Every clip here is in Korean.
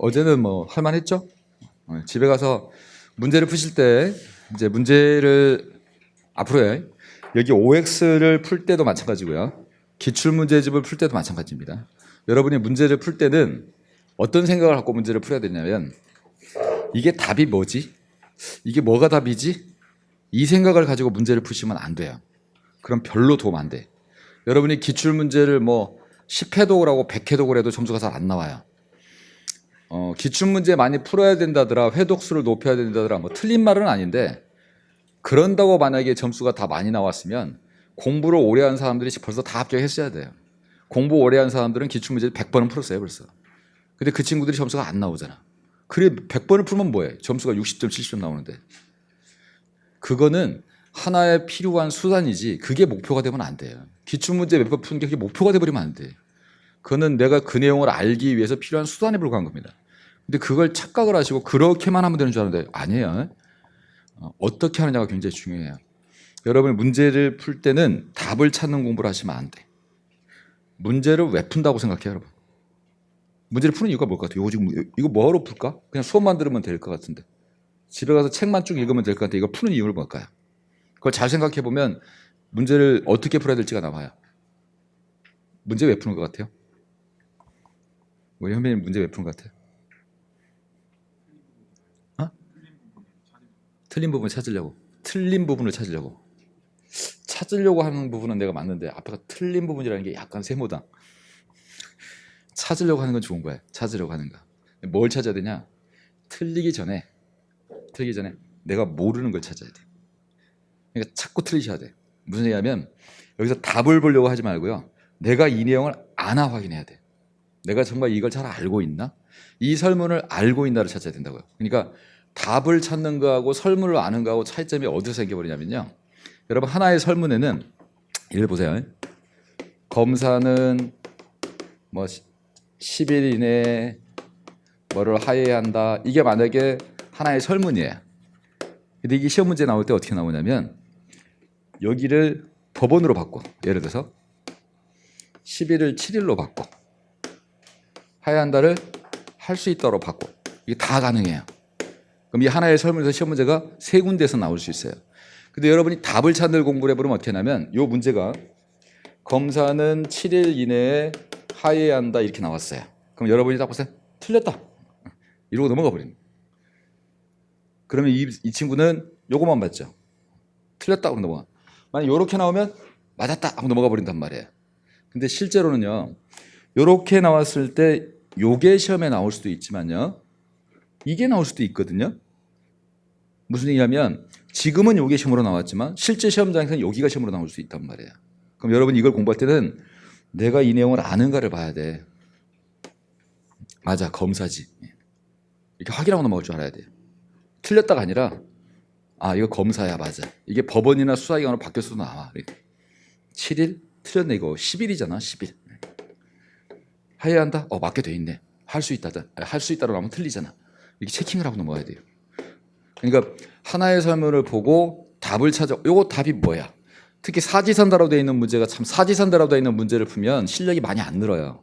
어제는 뭐 할만했죠? 집에 가서 문제를 푸실 때 이제 문제를 앞으로요. 여기 OX를 풀 때도 마찬가지고요. 기출문제집을 풀 때도 마찬가지입니다. 여러분이 문제를 풀 때는 어떤 생각을 갖고 문제를 풀어야 되냐면 이게 답이 뭐지? 이게 뭐가 답이지? 이 생각을 가지고 문제를 푸시면 안 돼요. 그럼 별로 도움 안 돼. 여러분이 기출문제를 뭐 10회도 그러고 100회도 그래도 점수가 잘 안 나와요. 기출문제 많이 풀어야 된다더라, 회독수를 높여야 된다더라, 뭐 틀린 말은 아닌데 그런다고 만약에 점수가 다 많이 나왔으면 공부를 오래 한 사람들이 벌써 다 합격했어야 돼요. 공부 오래 한 사람들은 기출문제를 100번은 풀었어요 벌써. 근데 그 친구들이 점수가 안 나오잖아. 그래 100번을 풀면 뭐해? 점수가 60점 70점 나오는데. 그거는 하나의 필요한 수단이지 그게 목표가 되면 안 돼요. 기출문제 몇 번 푸는 게 그게 목표가 돼버리면 안 돼. 그거는 내가 그 내용을 알기 위해서 필요한 수단에 불과한 겁니다. 근데 그걸 착각을 하시고 그렇게만 하면 되는 줄 아는데 아니에요. 어떻게 하느냐가 굉장히 중요해요. 여러분 문제를 풀 때는 답을 찾는 공부를 하시면 안 돼. 문제를 왜 푼다고 생각해요, 여러분? 문제를 푸는 이유가 뭘 것 같아요? 이거 뭐하러 풀까? 그냥 수업만 들으면 될 것 같은데. 집에 가서 책만 쭉 읽으면 될 것 같은데 이거 푸는 이유를 뭘까요? 그걸 잘 생각해 보면 문제를 어떻게 풀어야 될지가 나와요. 문제 왜 푸는 것 같아요? 우리 현빈이 문제 왜 푸는 것 같아요? 틀린 부분 찾으려고. 틀린 부분을 찾으려고. 찾으려고 하는 부분은 내가 맞는데 앞에가 틀린 부분이라는 게 약간 세모다. 찾으려고 하는 건 좋은 거야. 찾으려고 하는 거. 뭘 찾아야 되냐? 틀리기 전에 내가 모르는 걸 찾아야 돼. 그러니까 자꾸 틀리셔야 돼. 무슨 얘기냐면 여기서 답을 보려고 하지 말고요. 내가 이 내용을 아나 확인해야 돼. 내가 정말 이걸 잘 알고 있나? 이 설문을 알고 있나를 찾아야 된다고요. 그러니까 답을 찾는 거하고 설문을 아는 거하고 차이점이 어디서 생겨버리냐면요. 여러분 하나의 설문에는 예를 보세요. 검사는 뭐 10일 이내에 뭐를 하여야 한다. 이게 만약에 하나의 설문이에요. 근데 이게 시험 문제 나올 때 어떻게 나오냐면 여기를 법원으로 바꿔. 예를 들어서 10일을 7일로 바꿔. 해야 한다를 할 수 있다로 바꿔. 이게 다 가능해요. 그럼 이 하나의 설문에서 시험 문제가 세 군데에서 나올 수 있어요. 근데 여러분이 답을 찾는 공부를 해보면 어떻게 하냐면 이 문제가 검사는 7일 이내에 하여야 한다 이렇게 나왔어요. 그럼 여러분이 딱 보세요. 틀렸다. 이러고 넘어가 버립니다. 그러면 이 친구는 요것만 맞죠. 틀렸다 하고 넘어가. 만약 이렇게 나오면 맞았다 하고 넘어가 버린단 말이에요. 근데 실제로는요. 이렇게 나왔을 때 요게 시험에 나올 수도 있지만요. 이게 나올 수도 있거든요. 무슨 얘기냐면 지금은 요게 시험으로 나왔지만 실제 시험장에서는 여기가 시험으로 나올 수 있단 말이에요. 그럼 여러분 이걸 공부할 때는 내가 이 내용을 아는가를 봐야 돼. 맞아, 검사지. 이렇게 확인하고 넘어갈 줄 알아야 돼요. 틀렸다가 아니라 아 이거 검사야 맞아. 이게 법원이나 수사기관으로 바뀌었어도 나와. 7일? 틀렸네 이거. 10일이잖아 10일. 해야 한다? 맞게 돼 있네. 할 수 있다. 할 수 있다로 나오면 틀리잖아. 이렇게 체킹을 하고 넘어가야 돼요. 그러니까 하나의 설문을 보고 답을 찾아. 요거 답이 뭐야? 특히 사지선다로 되어 있는 문제가 참 사지선다로 되어 있는 문제를 풀면 실력이 많이 안 늘어요.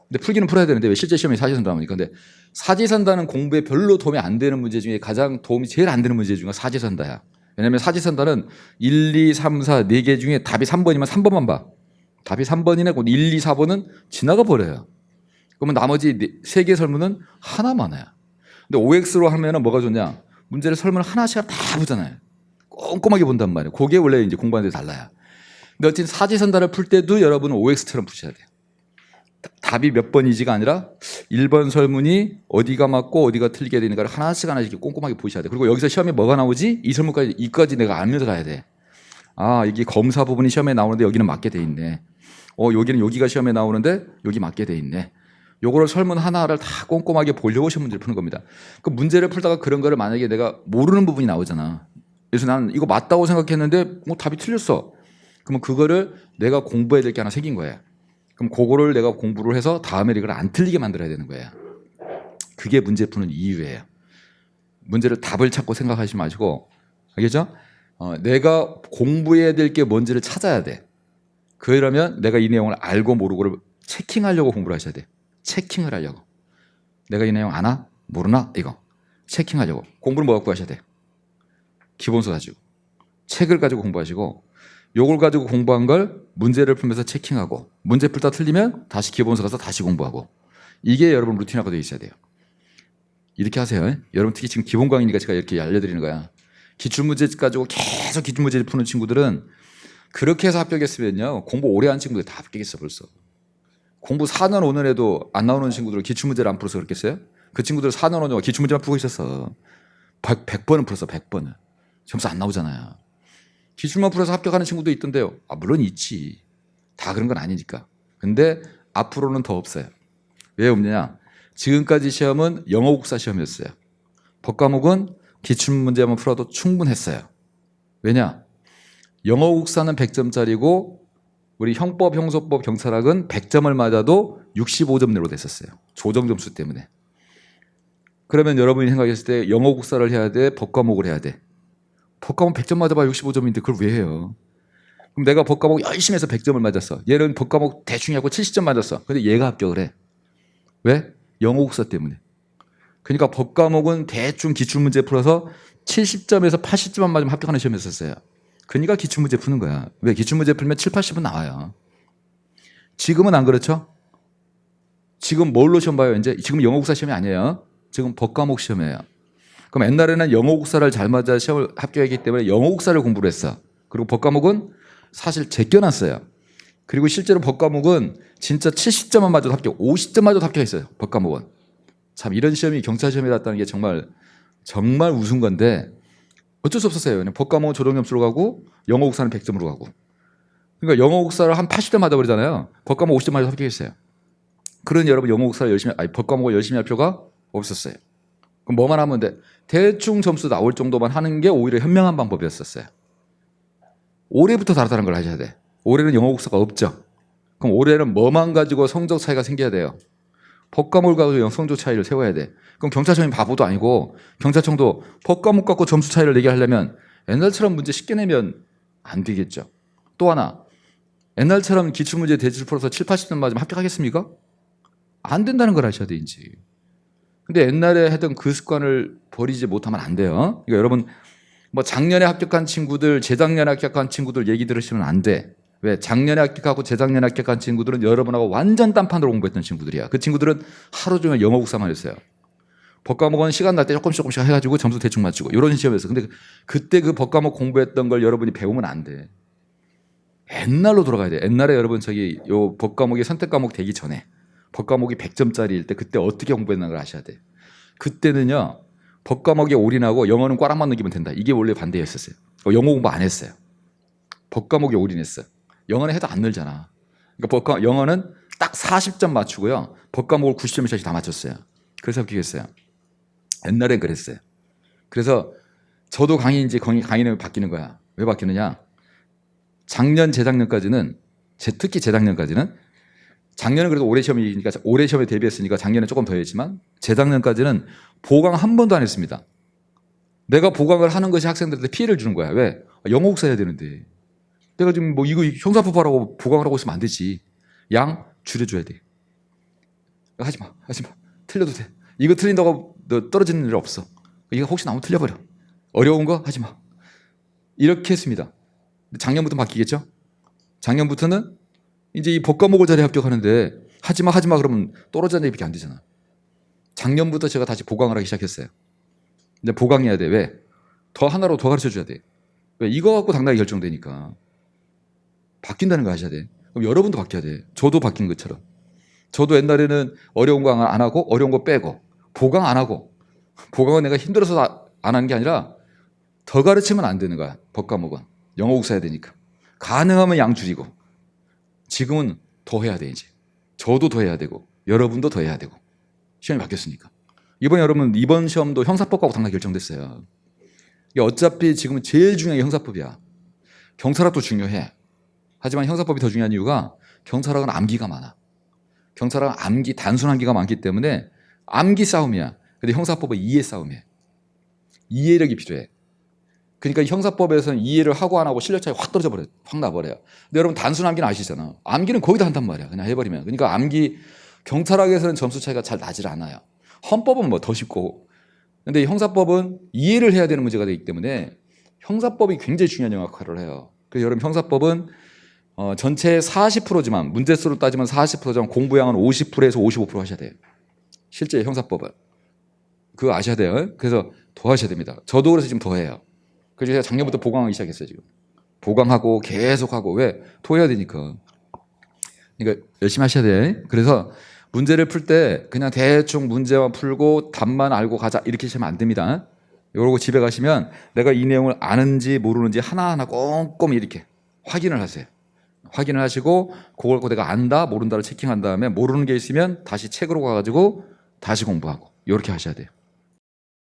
근데 풀기는 풀어야 되는데 왜 실제 시험에 사지선다 나오니까. 근데 사지선다는 공부에 별로 도움이 안 되는 문제 중에 가장 도움이 제일 안 되는 문제 중에 사지선다야. 왜냐하면 사지선다는 1, 2, 3, 4 4개 중에 답이 3번이면 3번만 봐. 답이 3번이네. 1, 2, 4번은 지나가 버려요. 그러면 나머지 3개 설문은 하나만 해요. 근데 OX로 하면은 뭐가 좋냐? 문제를 설문을 하나씩 다 보잖아요. 꼼꼼하게 본단 말이에요. 그게 원래 이제 공부하는 데 달라요. 근데 어쨌든 사지선다를 풀 때도 여러분은 OX처럼 푸셔야 돼요. 답이 몇 번이지가 아니라 1번 설문이 어디가 맞고 어디가 틀리게 되는가를 하나씩 꼼꼼하게 보셔야 돼요. 그리고 여기서 시험에 뭐가 나오지? 이 설문까지 이까지 내가 알면서 가야 돼. 아 이게 검사 부분이 시험에 나오는데 여기는 맞게 돼 있네. 여기는 여기가 시험에 나오는데 여기 맞게 돼 있네. 요거를 설문 하나를 다 꼼꼼하게 보려고 시험 문제를 푸는 겁니다. 그 문제를 풀다가 그런 거를 만약에 내가 모르는 부분이 나오잖아. 그래서 나는 이거 맞다고 생각했는데 답이 틀렸어. 그러면 그거를 내가 공부해야 될 게 하나 생긴 거예요. 그럼 그거를 내가 공부를 해서 다음에 이걸 안 틀리게 만들어야 되는 거예요. 그게 문제 푸는 이유예요. 문제를 답을 찾고 생각하지 마시고, 알겠죠? 내가 공부해야 될 게 뭔지를 찾아야 돼. 그러면 내가 이 내용을 알고 모르고를 체킹하려고 공부를 하셔야 돼. 체킹을 하려고. 내가 이 내용 아나? 모르나? 이거 체킹하려고. 공부를 뭐 갖고 하셔야 돼? 기본서 가지고. 책을 가지고 공부하시고 요걸 가지고 공부한 걸 문제를 풀면서 체킹하고 문제 풀다 틀리면 다시 기본서 가서 다시 공부하고 이게 여러분 루틴화가 되어 있어야 돼요. 이렇게 하세요. 여러분 특히 지금 기본 강의니까 제가 이렇게 알려드리는 거야. 기출문제 가지고 계속 기출문제를 푸는 친구들은 그렇게 해서 합격했으면요. 공부 오래 한 친구들 다 합격했어 벌써. 공부 4년 5년 해도 안 나오는 친구들 기출문제를 안 풀어서 그렇겠어요? 그 친구들 4년 5년 기출문제만 풀고 있었어. 100번은 풀었어. 100번은. 점수 안 나오잖아요. 기출만 풀어서 합격하는 친구도 있던데요. 물론 있지. 다 그런 건 아니니까. 근데 앞으로는 더 없어요. 왜 없느냐? 지금까지 시험은 영어 국사 시험이었어요. 법과목은 기출문제만 풀어도 충분했어요. 왜냐? 영어 국사는 100점짜리고 우리 형법, 형소법, 경찰학은 100점을 맞아도 65점 내로 됐었어요. 조정 점수 때문에. 그러면 여러분이 생각했을 때 영어 국사를 해야 돼? 법과목을 해야 돼? 법과목 100점 맞아봐 65점인데 그걸 왜 해요? 그럼 내가 법과목 열심히 해서 100점을 맞았어. 얘는 법과목 대충 하고 70점 맞았어. 근데 얘가 합격을 해. 왜? 영어 국사 때문에. 그러니까 법과목은 대충 기출문제 풀어서 70점에서 80점만 맞으면 합격하는 시험이었어요. 그러니까 기출문제 푸는 거야. 왜? 기출문제 풀면 7, 80은 나와요. 지금은 안 그렇죠? 지금 뭘로 시험 봐요? 이제 지금 영어 국사 시험이 아니에요. 지금 법과목 시험이에요. 그럼 옛날에는 영어 국사를 잘 맞아 시험을 합격했기 때문에 영어 국사를 공부를 했어. 그리고 법과목은 사실 제껴놨어요. 그리고 실제로 법과목은 진짜 70점만 맞아도 합격, 50점 맞아도 합격했어요. 법과목은. 참 이런 시험이 경찰 시험이었다는 게 정말 우스운 건데 어쩔 수 없었어요. 그냥 법과목은 조정점수로 가고 영어 국사는 100점으로 가고. 그러니까 영어 국사를 한 80점 맞아버리잖아요. 법과목 50점 맞아도 합격했어요. 그러니 여러분 영어 국사를 법과목을 열심히 할 필요가 없었어요. 그럼 뭐만 하면 돼? 대충 점수 나올 정도만 하는 게 오히려 현명한 방법이었었어요. 올해부터 다르다는 걸 하셔야 돼. 올해는 영어 국사가 없죠. 그럼 올해는 뭐만 가지고 성적 차이가 생겨야 돼요? 법과목을 가지고 성적 차이를 세워야 돼. 그럼 경찰청이 바보도 아니고 경찰청도 법과목 갖고 점수 차이를 내게 하려면 옛날처럼 문제 쉽게 내면 안 되겠죠. 또 하나, 옛날처럼 기출문제 대출 풀어서 7, 80점 맞으면 합격하겠습니까? 안 된다는 걸 아셔야 돼, 이제. 근데 옛날에 했던 그 습관을 버리지 못하면 안 돼요. 그러니까 여러분 뭐 작년에 합격한 친구들, 재작년에 합격한 친구들 얘기 들으시면 안 돼. 왜? 작년에 합격하고 재작년에 합격한 친구들은 여러분하고 완전 딴판으로 공부했던 친구들이야. 그 친구들은 하루 종일 영어 국사만 했어요. 법과목은 시간 날 때 조금씩 해가지고 점수 대충 맞추고 이런 시험이었어. 근데 그때 그 법과목 공부했던 걸 여러분이 배우면 안 돼. 옛날로 돌아가야 돼. 옛날에 여러분 요 법과목이 선택과목 되기 전에 법과목이 100점짜리일 때 그때 어떻게 공부했나 걸 아셔야 돼. 그때는요. 법과목에 올인하고 영어는 꽈락만 넘기면 된다. 이게 원래 반대였었어요. 영어 공부 안 했어요. 법과목에 올인했어요. 영어는 해도 안 늘잖아. 그러니까 영어는 딱 40점 맞추고요. 법과목을 90점짜리 다 맞췄어요. 그래서 합격했어요. 옛날엔 그랬어요. 그래서 저도 강의는 바뀌는 거야. 왜 바뀌느냐? 작년, 재작년까지는 특히 재작년까지는 작년은 그래도 올해 시험이니까 올해 시험에 대비했으니까 작년에 조금 더 했지만 재작년까지는 보강 한 번도 안 했습니다. 내가 보강을 하는 것이 학생들한테 피해를 주는 거야. 왜? 영어 국사 해야 되는데. 내가 지금 뭐 이거 형사법하라고 보강을 하고 있으면 안 되지. 양 줄여줘야 돼. 하지 마. 틀려도 돼. 이거 틀린다고 너 떨어지는 일 없어. 이거 혹시 나오면 틀려버려. 어려운 거 하지 마. 이렇게 했습니다. 작년부터 바뀌겠죠? 작년부터는 이제 이 법과목을 잘해 합격하는데 하지 마 그러면 떨어지는 얘기밖에 안 되잖아. 작년부터 제가 다시 보강을 하기 시작했어요. 이제 보강해야 돼. 왜? 하나로 더 가르쳐 줘야 돼. 왜? 이거 갖고 당당히 결정되니까. 바뀐다는 거 아셔야 돼. 그럼 여러분도 바뀌어야 돼. 저도 바뀐 것처럼. 저도 옛날에는 어려운 거 안 하고 어려운 거 빼고 보강 안 하고 보강은 내가 힘들어서 안 하는 게 아니라 더 가르치면 안 되는 거야. 법과목은. 영어 국사 해야 되니까. 가능하면 양 줄이고. 지금은 더 해야 돼 이제. 저도 더 해야 되고 여러분도 더 해야 되고. 시험이 바뀌었으니까. 이번 시험도 형사법하고 당연히 결정됐어요. 이게 어차피 지금은 제일 중요한 게 형사법이야. 경찰학도 중요해. 하지만 형사법이 더 중요한 이유가 경찰학은 암기가 많아. 경찰학은 단순 암기가 많기 때문에 암기 싸움이야. 근데 형사법은 이해 싸움이야. 이해력이 필요해. 그러니까 형사법에서는 이해를 하고 안 하고 실력 차이 확 떨어져 버려요. 확 나버려요. 근데 여러분 단순 암기는 아시잖아. 암기는 거의 다 한단 말이야. 그냥 해버리면. 그러니까 경찰학에서는 점수 차이가 잘 나질 않아요. 헌법은 뭐 더 쉽고. 근데 이 형사법은 이해를 해야 되는 문제가 되기 때문에 형사법이 굉장히 중요한 역할을 해요. 그래서 여러분 형사법은 전체 40%지만 문제수로 따지면 40%지만 공부량은 50%에서 55% 하셔야 돼요. 실제 형사법은. 그거 아셔야 돼요. 그래서 더 하셔야 됩니다. 저도 그래서 지금 더 해요. 그래서 제가 작년부터 보강하기 시작했어요. 지금. 보강하고 계속하고. 왜? 토해야 되니까. 그러니까 열심히 하셔야 돼. 그래서 문제를 풀 때 그냥 대충 문제만 풀고 답만 알고 가자 이렇게 하시면 안 됩니다. 이러고 집에 가시면 내가 이 내용을 아는지 모르는지 하나하나 꼼꼼히 이렇게 확인을 하세요. 확인을 하시고 그걸 내가 안다 모른다를 체킹한 다음에 모르는 게 있으면 다시 책으로 가가지고 다시 공부하고 이렇게 하셔야 돼요.